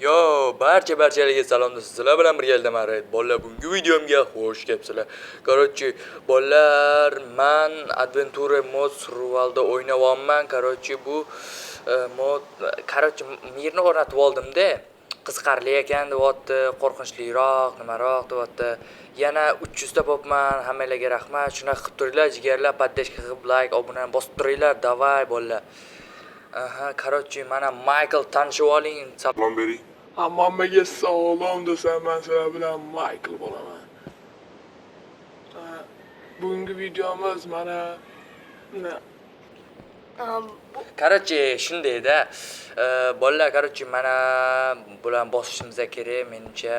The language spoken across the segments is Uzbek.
Yo, barchalarga salom. Sizlar bilan birgalikdaman Raid. Bolalar, bugungi videomga xush kelibsizlar. Короче, bolalar, men Adventure mod survivalda o'ynayapman. Короче, bu mod, mirni o'rnatib oldim-da. Qiziqarli ekan deyapti, qo'rqinchliroq, nimaroq deyapti. Yana 300 ta bo'pman. Hammalarga rahmat. Shunaqa qilib turinglar, jigarlar, podдержка qilib, like, obunani bosib turinglar. Davay bolalar. Aha, короче, mana Michael tanishib oling. Salom bering. Hammaga salom desam, men sizlar bilan Michael bo'laman. Bugungi videomiz mana Короче, shundayda. Bolalar, короче, mana bilan bosishimiz kerak, menimcha.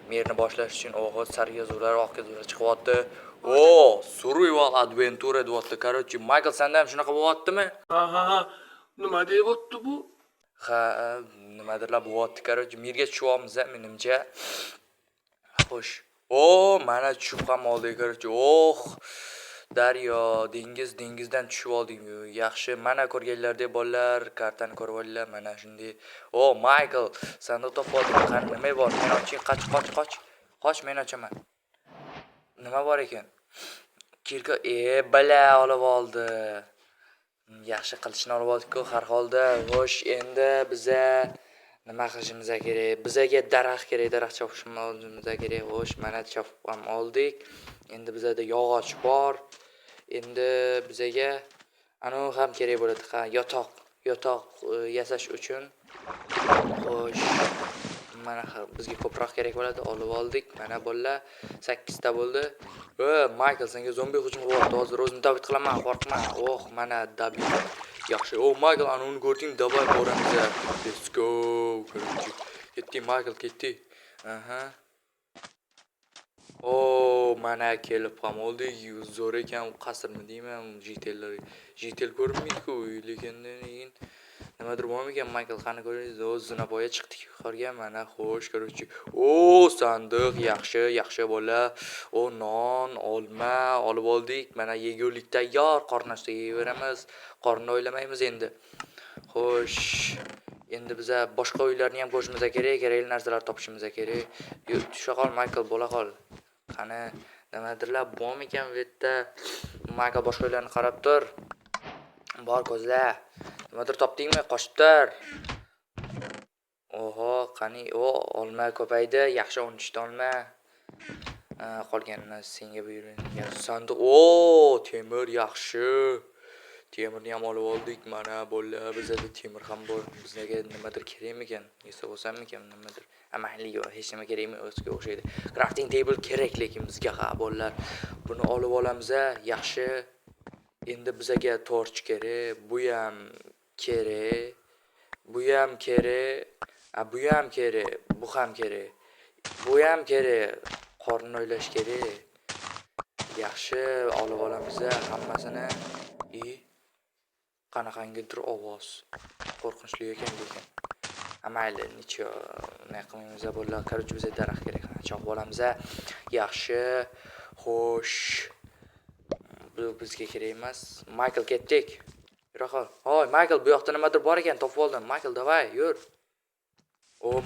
Merni boshlash uchun o'g'il sarguzuvlar, oqizuvlar chiqyapti. O, survival adventure deyapti. Короче, Michael senda ham shunaqa bo'lyaptimi? ha, nima deyapti bu? Ha, nimadirlar bo'lyapti. Короче, merga tushyapmiz, menimcha. Xo'sh. O, mana tushib ham oldik, короче. Oh, daryo, dengizdan tushib oldik. Yaxshi. Mana ko'rganlardek bolalar, kartani ko'rib olinglar. Mana shunday. O, Michael, sandiq topib oldim. Qani nima bor? Men oching, qoch. Qoch, men ochaman. Nima bor ekan? Kirka, bala olib oldi. Yaxshi qilichni olib oldik-ku har holda. Xo'sh, endi biza nima qilishimiz kerak? Bizaga daraxt kerak, daraxt chopishimiz kerak. Xo'sh, mana chopib ham oldik. Endi bizada yog'och bor. Endi bizaga anu ham kerak bo'ladi. Ha, yotoq yasash uchun. Xo'sh, mana bizga ko'proq kerak bo'ladi. Olib oldik. Mana bolalar 8 ta bo'ldi. Michael, senga zombi hujum qilyapti. Hozir o'zimni David qilaman, qo'rqma. Oh, mana David. Yaxshi. Oh, Michael, ana uni ko'rding, davay boramiz. Let's go. Ketdi Michael, ketdi. Aha. Oh, mana kelib ham oldik. Zo'r ekan, qasrmi deyman, jitel ko'rinmaydi-ku, lekin nimadir bormi ekan? Michael, qani ko'ringiz? O'z zinapoya chiqdik yuqoriga. Mana xo'sh, короче. O, sandiq, yaxshi bola. O, non, olma olib oldik. Mana yegulik tayyor, qornashda yeyveramiz. Qorni o'ylamaymiz endi. Xo'sh, endi biza boshqa uylarni ham ko'rishimiz kerak, kerakli narsalar topishimiz kerak. Tusha qol Michael, bo'la qol. Qani, nimadirlar bormi ekan bu yerda? Michael boshqa uylarni qarab tur. Bor ko'zla. Nimadir topdingmi? Qochib tur. Oho, qani, olma ko'paydi. Yaxshi 13 ta olma. Qolganini senga buyurilgan sandiq. Temir yaxshi. Temirni ham olib oldik. Mana bolalar, bizda temir ham bor. Bizga nimadir kerakmi ekan? Yesa bo'lsammi ekan nimadir? Amayli yo'q, hech nima kerakmi? O'zga o'xshaydi. Crafting table kerak lekin bizga bolalar. Buni olib olamiz. Yaxshi. Endi bizga torch kerak. Bu ham kerak. Bu ham kerak. Bu ham kerak. Bu ham kerak. Bu ham kerak. Qorni o'ylash kerak. Yaxshi, olib olamiz hammasini. Qanaqangidir ovoz. Qo'rqinchli ekan lekin. Amayli, necha naqamimiz bolalar, короче, bizga daraxt kerak. Chop olamiz. Yaxshi. Xo'sh. Bu bizga kerak emas. Michael, ketdik. Yura qol. Hoy, Michael, bu yoqda nimadir bor ekan, topib oldim. Michael, davay, yur.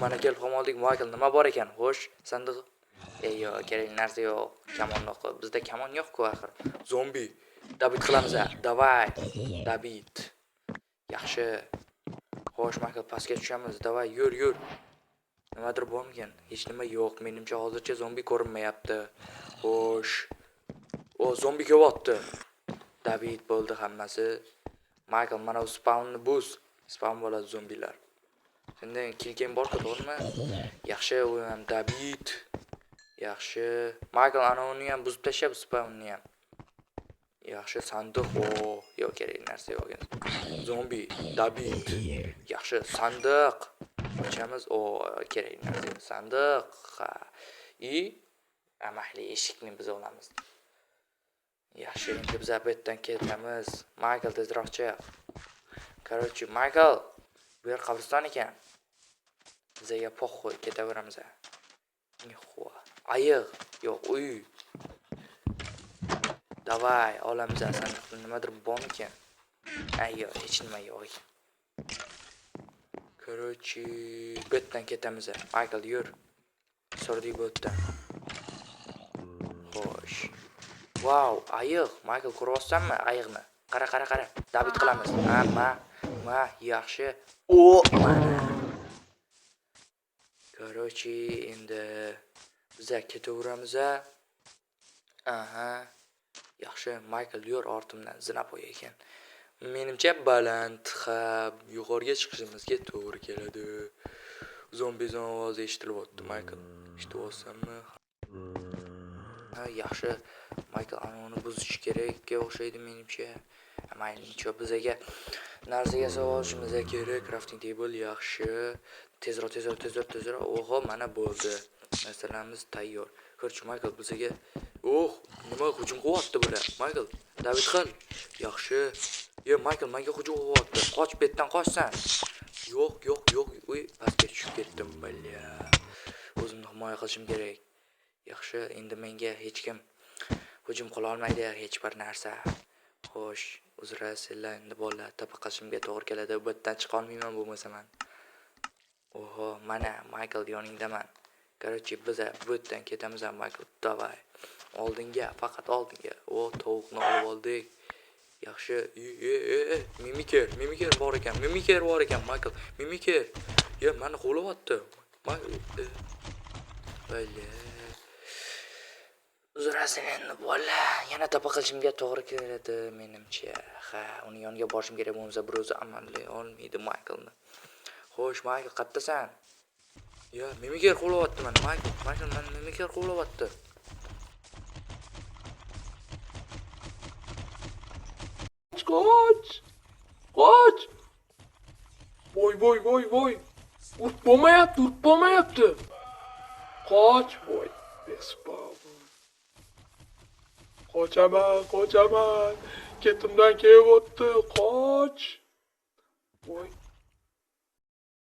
Mana kelib ham oldik. Michael, nima bor ekan? Xo'sh, sandiq. Yo'q, kerak narsa yo'q. Kamon yo'q. Bizda kamon yo'q-ku axir. Zombi. David qilamiz. Davay. David. Yaxshi. Xo'sh, Michael, pastga tushamiz. Davay, yur. Nimadir bormi ekan? Hech nima yo'q. Menimcha hozircha zombi ko'rinmayapti. Xo'sh. Zombi kelyapti. David bo'ldi hammasi. Michael, mana bu spawnni buz. Spawn bo'ladi zombilar. Sendan kelgan bor-ku, to'g'rimi? Yaxshi, u ham David. Yaxshi. Michael, ana uni ham buzib tashlab, spawnni ham. Yaxshi, sandiq. Yo'q, kerak narsa yo'q. Zombi, David. Yaxshi, sandiq. Ochamiz. Kerak narsa. Sandiq. Amayli eshikni biz olamiz. Yaxshi, endi biz abetdan ketamiz. Michael, tezroq chiq. Короче, Michael, bu yer qabriston ekan. Bizga po'xo'y ketaveramiz. Ayiq, yo'q, uy. Davay, olamiz sandiqni. Nimadir bormi ekan? Yo'q, hech nima yo'q ekan. Короче, bu yerdan ketamiz. Michael yur. Surdik bu yerdan. Xo'sh. Wow, ayiq. Michael ko'ryapsanmi ayiqni? Qara. David qilamiz. Ma, yaxshi. O, mana. Короче, endi biz ketaveramiz. Aha. Yaxshi, Michael yur ortimdan zinab qo'y ekan. Menimcha baland, yuqoriga chiqishimizga to'g'ri keladi. Zombi ovozi eshitilyapti, Michael. Eshityapsanmi? Ha, yaxshi. Michael anoni buzish kerakga o'xshaydi menimcha. Mayli, nicho bizaga narsa yasab olishimiz kerak. Crafting table yaxshi. Tezroq. Oho, mana bo'ldi. Narsalarimiz tayyor. Ko'rchi Michael bizaga nima hujum qilyapti bular? Michael, David qil. Yaxshi. Michael menga hujum qilyapti. Qoch, betdan qochsan. Yo'q. Uy, pastga tushib ketdim, bilya. O'zimni himoya qilishim kerak. Yaxshi, endi menga hech kim hujum qila olmaydi, hech bir narsa. Xo'sh, uzra sizlar endi bolalar tabaqashimga to'g'ri keladi. Bu yerdan chiqa olmayman bo'lmasa men. Oho, mana Michael yoningdaman. Короче, biz bu yerdan ketamiz, Michael. Davay. Faqat oldinga. Tovuqni olib oldik. Yaxshi. Mimiker bor ekan, Michael. Mimiker. Meni qo'layapti. Michael. Bale. Uzrasin endi bola. Yana topa qilishimga to'g'ri keladi menimcha. Uni yoniga borishim kerak bo'lsa, bir o'zi amallay olmaydi Michaelni. Xo'sh, Michael, qayerdasan? Mimiker qo'layapti meni. Michael, meni Mimiker qo'layapti. Qoch! Voy. Urib bo'lmayapti. Qoch, voy. Besbabim. Qochaman. Ketimdan kelyapti. Qoch. Voy.